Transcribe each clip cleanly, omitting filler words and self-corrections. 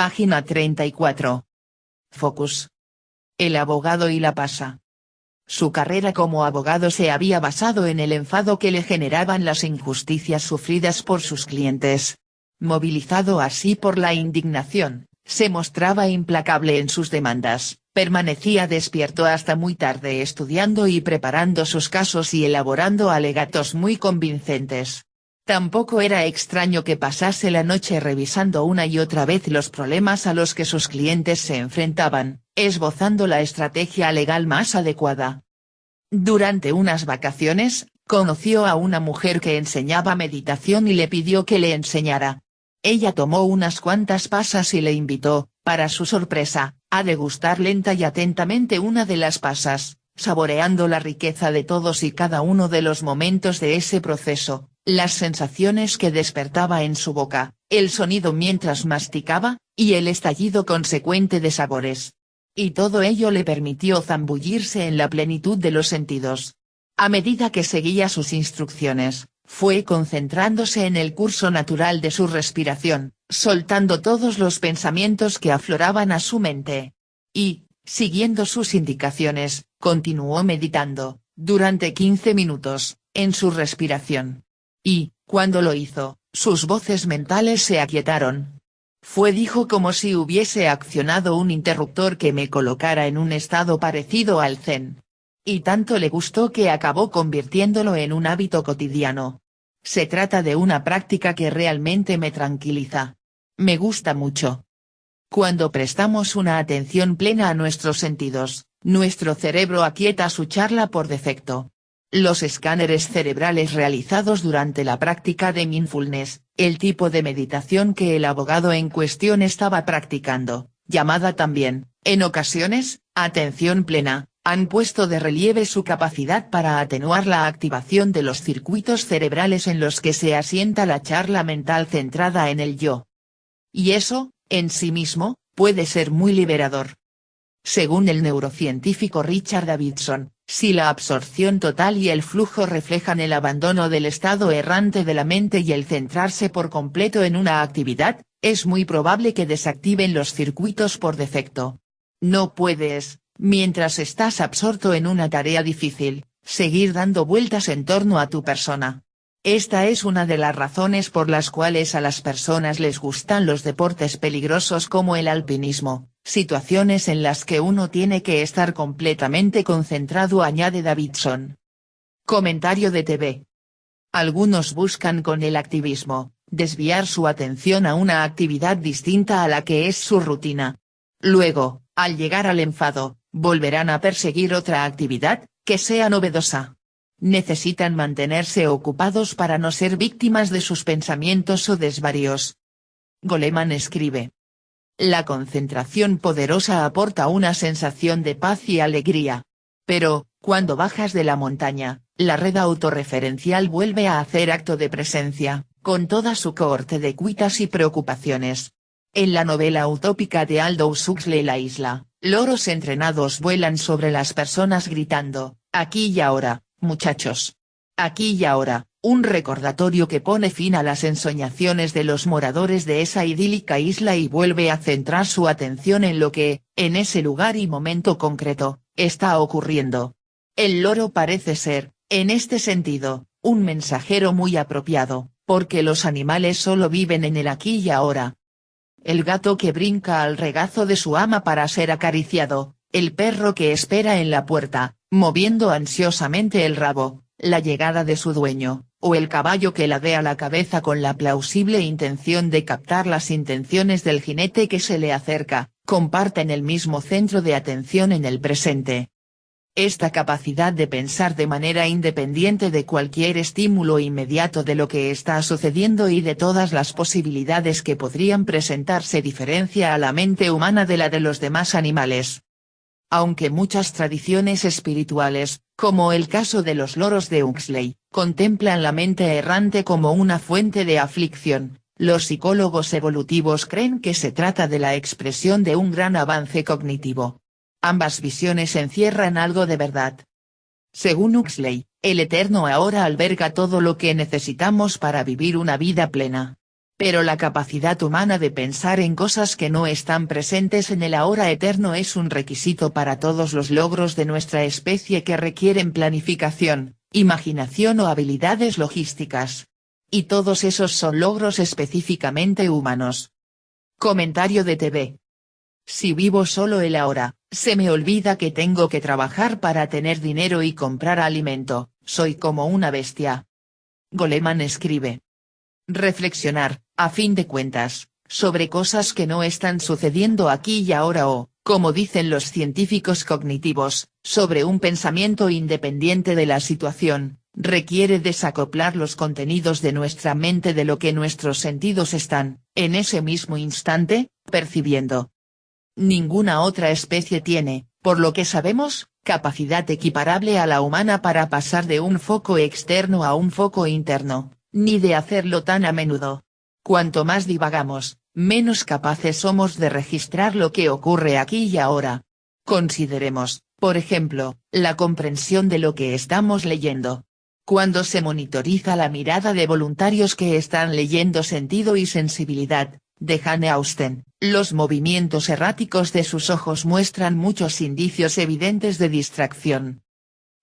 Página 34. Focus. El abogado y la pasa. Su carrera como abogado se había basado en el enfado que le generaban las injusticias sufridas por sus clientes. Movilizado así por la indignación, se mostraba implacable en sus demandas, permanecía despierto hasta muy tarde estudiando y preparando sus casos y elaborando alegatos muy convincentes. Tampoco era extraño que pasase la noche revisando una y otra vez los problemas a los que sus clientes se enfrentaban, esbozando la estrategia legal más adecuada. Durante unas vacaciones, conoció a una mujer que enseñaba meditación y le pidió que le enseñara. Ella tomó unas cuantas pasas y le invitó, para su sorpresa, a degustar lenta y atentamente una de las pasas, saboreando la riqueza de todos y cada uno de los momentos de ese proceso, las sensaciones que despertaba en su boca, el sonido mientras masticaba, y el estallido consecuente de sabores. Y todo ello le permitió zambullirse en la plenitud de los sentidos. A medida que seguía sus instrucciones, fue concentrándose en el curso natural de su respiración, soltando todos los pensamientos que afloraban a su mente. Y, siguiendo sus indicaciones, continuó meditando, durante 15 minutos, en su respiración. Y, cuando lo hizo, sus voces mentales se aquietaron. Dijo como si hubiese accionado un interruptor que me colocara en un estado parecido al zen. Y tanto le gustó que acabó convirtiéndolo en un hábito cotidiano. Se trata de una práctica que realmente me tranquiliza. Me gusta mucho. Cuando prestamos una atención plena a nuestros sentidos, nuestro cerebro aquieta su charla por defecto. Los escáneres cerebrales realizados durante la práctica de mindfulness, el tipo de meditación que el abogado en cuestión estaba practicando, llamada también, en ocasiones, atención plena, han puesto de relieve su capacidad para atenuar la activación de los circuitos cerebrales en los que se asienta la charla mental centrada en el yo. Y eso, en sí mismo, puede ser muy liberador. Según el neurocientífico Richard Davidson, si la absorción total y el flujo reflejan el abandono del estado errante de la mente y el centrarse por completo en una actividad, es muy probable que desactiven los circuitos por defecto. No puedes, mientras estás absorto en una tarea difícil, seguir dando vueltas en torno a tu persona. Esta es una de las razones por las cuales a las personas les gustan los deportes peligrosos como el alpinismo, situaciones en las que uno tiene que estar completamente concentrado, añade Davidson. Comentario de TV. Algunos buscan con el activismo, desviar su atención a una actividad distinta a la que es su rutina. Luego, al llegar al enfado, volverán a perseguir otra actividad, que sea novedosa. Necesitan mantenerse ocupados para no ser víctimas de sus pensamientos o desvaríos. Goleman escribe. La concentración poderosa aporta una sensación de paz y alegría. Pero, cuando bajas de la montaña, la red autorreferencial vuelve a hacer acto de presencia, con toda su cohorte de cuitas y preocupaciones. En la novela utópica de Aldous Huxley La isla, loros entrenados vuelan sobre las personas gritando, aquí y ahora, muchachos. Aquí y ahora, un recordatorio que pone fin a las ensoñaciones de los moradores de esa idílica isla y vuelve a centrar su atención en lo que, en ese lugar y momento concreto, está ocurriendo. El loro parece ser, en este sentido, un mensajero muy apropiado, porque los animales solo viven en el aquí y ahora. El gato que brinca al regazo de su ama para ser acariciado, el perro que espera en la puerta, moviendo ansiosamente el rabo, la llegada de su dueño, o el caballo que ladea la cabeza con la plausible intención de captar las intenciones del jinete que se le acerca, comparten el mismo centro de atención en el presente. Esta capacidad de pensar de manera independiente de cualquier estímulo inmediato de lo que está sucediendo y de todas las posibilidades que podrían presentarse diferencia a la mente humana de la de los demás animales. Aunque muchas tradiciones espirituales, como el caso de los loros de Huxley, contemplan la mente errante como una fuente de aflicción, los psicólogos evolutivos creen que se trata de la expresión de un gran avance cognitivo. Ambas visiones encierran algo de verdad. Según Huxley, el eterno ahora alberga todo lo que necesitamos para vivir una vida plena. Pero la capacidad humana de pensar en cosas que no están presentes en el ahora eterno es un requisito para todos los logros de nuestra especie que requieren planificación, imaginación o habilidades logísticas. Y todos esos son logros específicamente humanos. Comentario de TV. Si vivo solo el ahora, se me olvida que tengo que trabajar para tener dinero y comprar alimento, soy como una bestia. Goleman escribe. Reflexionar, a fin de cuentas, sobre cosas que no están sucediendo aquí y ahora o, como dicen los científicos cognitivos, sobre un pensamiento independiente de la situación, requiere desacoplar los contenidos de nuestra mente de lo que nuestros sentidos están, en ese mismo instante, percibiendo. Ninguna otra especie tiene, por lo que sabemos, capacidad equiparable a la humana para pasar de un foco externo a un foco interno, ni de hacerlo tan a menudo. Cuanto más divagamos, menos capaces somos de registrar lo que ocurre aquí y ahora. Consideremos, por ejemplo, la comprensión de lo que estamos leyendo. Cuando se monitoriza la mirada de voluntarios que están leyendo Sentido y Sensibilidad, de Jane Austen, los movimientos erráticos de sus ojos muestran muchos indicios evidentes de distracción.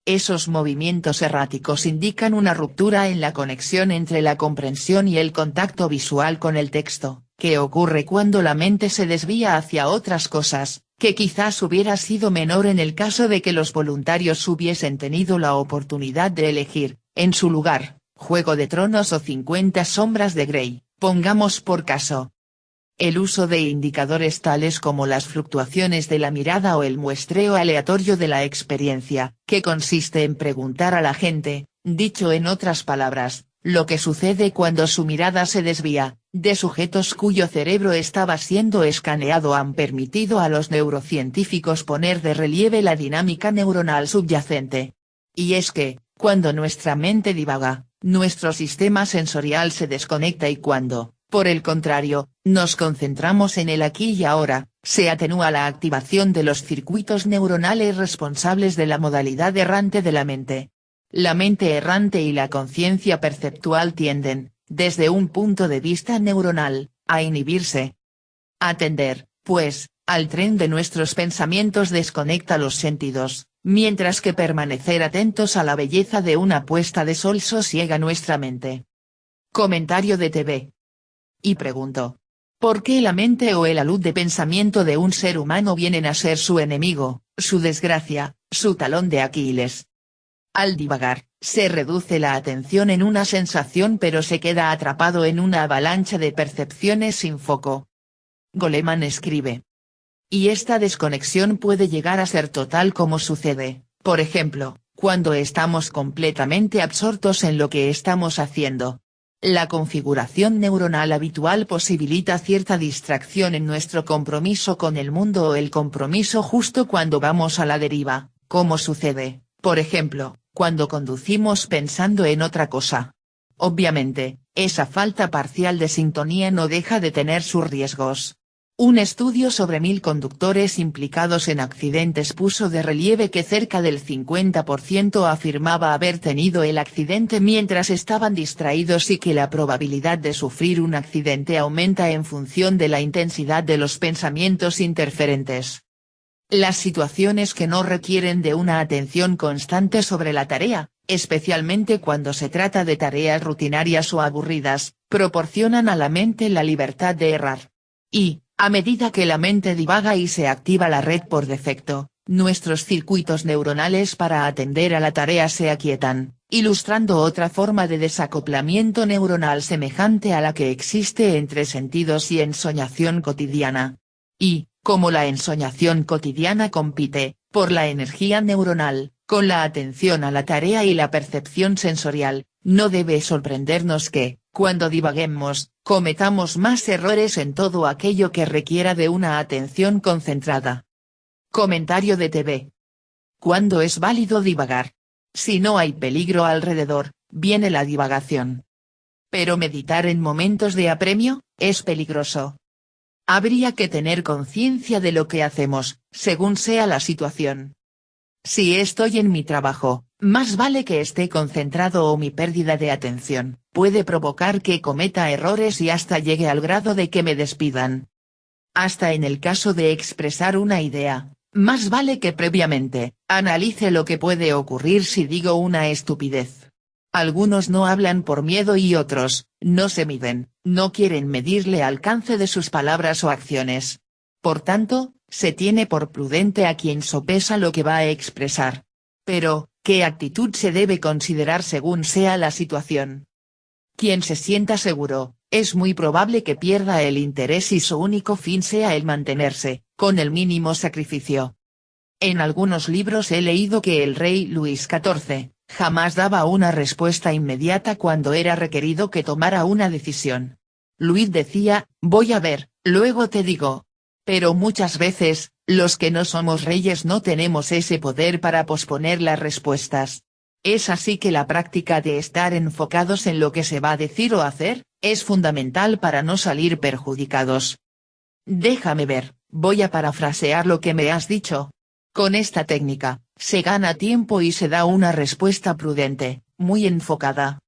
Esos movimientos erráticos indican una ruptura en la conexión entre la comprensión y el contacto visual con el texto, que ocurre cuando la mente se desvía hacia otras cosas, que quizás hubiera sido menor en el caso de que los voluntarios hubiesen tenido la oportunidad de elegir, en su lugar, Juego de Tronos o 50 sombras de Grey, pongamos por caso. El uso de indicadores tales como las fluctuaciones de la mirada o el muestreo aleatorio de la experiencia, que consiste en preguntar a la gente, dicho en otras palabras, lo que sucede cuando su mirada se desvía, de sujetos cuyo cerebro estaba siendo escaneado han permitido a los neurocientíficos poner de relieve la dinámica neuronal subyacente. Y es que, cuando nuestra mente divaga, nuestro sistema sensorial se desconecta y cuando, por el contrario, nos concentramos en el aquí y ahora, se atenúa la activación de los circuitos neuronales responsables de la modalidad errante de la mente. La mente errante y la conciencia perceptual tienden, desde un punto de vista neuronal, a inhibirse. Atender, pues, al tren de nuestros pensamientos desconecta los sentidos, mientras que permanecer atentos a la belleza de una puesta de sol sosiega nuestra mente. Comentario de TV. Y pregunto. ¿Por qué la mente o el alud de pensamiento de un ser humano vienen a ser su enemigo, su desgracia, su talón de Aquiles? Al divagar, se reduce la atención en una sensación pero se queda atrapado en una avalancha de percepciones sin foco. Goleman escribe. Y esta desconexión puede llegar a ser total como sucede, por ejemplo, cuando estamos completamente absortos en lo que estamos haciendo. La configuración neuronal habitual posibilita cierta distracción en nuestro compromiso con el mundo o el compromiso justo cuando vamos a la deriva, como sucede, por ejemplo, cuando conducimos pensando en otra cosa. Obviamente, esa falta parcial de sintonía no deja de tener sus riesgos. Un estudio sobre 1000 conductores implicados en accidentes puso de relieve que cerca del 50% afirmaba haber tenido el accidente mientras estaban distraídos y que la probabilidad de sufrir un accidente aumenta en función de la intensidad de los pensamientos interferentes. Las situaciones que no requieren de una atención constante sobre la tarea, especialmente cuando se trata de tareas rutinarias o aburridas, proporcionan a la mente la libertad de errar. Y, a medida que la mente divaga y se activa la red por defecto, nuestros circuitos neuronales para atender a la tarea se aquietan, ilustrando otra forma de desacoplamiento neuronal semejante a la que existe entre sentidos y ensoñación cotidiana. Y, como la ensoñación cotidiana compite, por la energía neuronal, con la atención a la tarea y la percepción sensorial, no debe sorprendernos que, cuando divaguemos, cometamos más errores en todo aquello que requiera de una atención concentrada. Comentario de TV. ¿Cuándo es válido divagar? Si no hay peligro alrededor, viene la divagación. Pero meditar en momentos de apremio, es peligroso. Habría que tener conciencia de lo que hacemos, según sea la situación. Si estoy en mi trabajo, más vale que esté concentrado o mi pérdida de atención puede provocar que cometa errores y hasta llegue al grado de que me despidan. Hasta en el caso de expresar una idea, más vale que previamente, analice lo que puede ocurrir si digo una estupidez. Algunos no hablan por miedo y otros, no se miden, no quieren medirle alcance de sus palabras o acciones. Por tanto, se tiene por prudente a quien sopesa lo que va a expresar. Pero, ¿qué actitud se debe considerar según sea la situación? Quien se sienta seguro, es muy probable que pierda el interés y su único fin sea el mantenerse, con el mínimo sacrificio. En algunos libros he leído que el rey Luis XIV, jamás daba una respuesta inmediata cuando era requerido que tomara una decisión. Luis decía, voy a ver, luego te digo. Pero muchas veces, los que no somos reyes no tenemos ese poder para posponer las respuestas. Es así que la práctica de estar enfocados en lo que se va a decir o hacer, es fundamental para no salir perjudicados. Déjame ver, voy a parafrasear lo que me has dicho. Con esta técnica, se gana tiempo y se da una respuesta prudente, muy enfocada.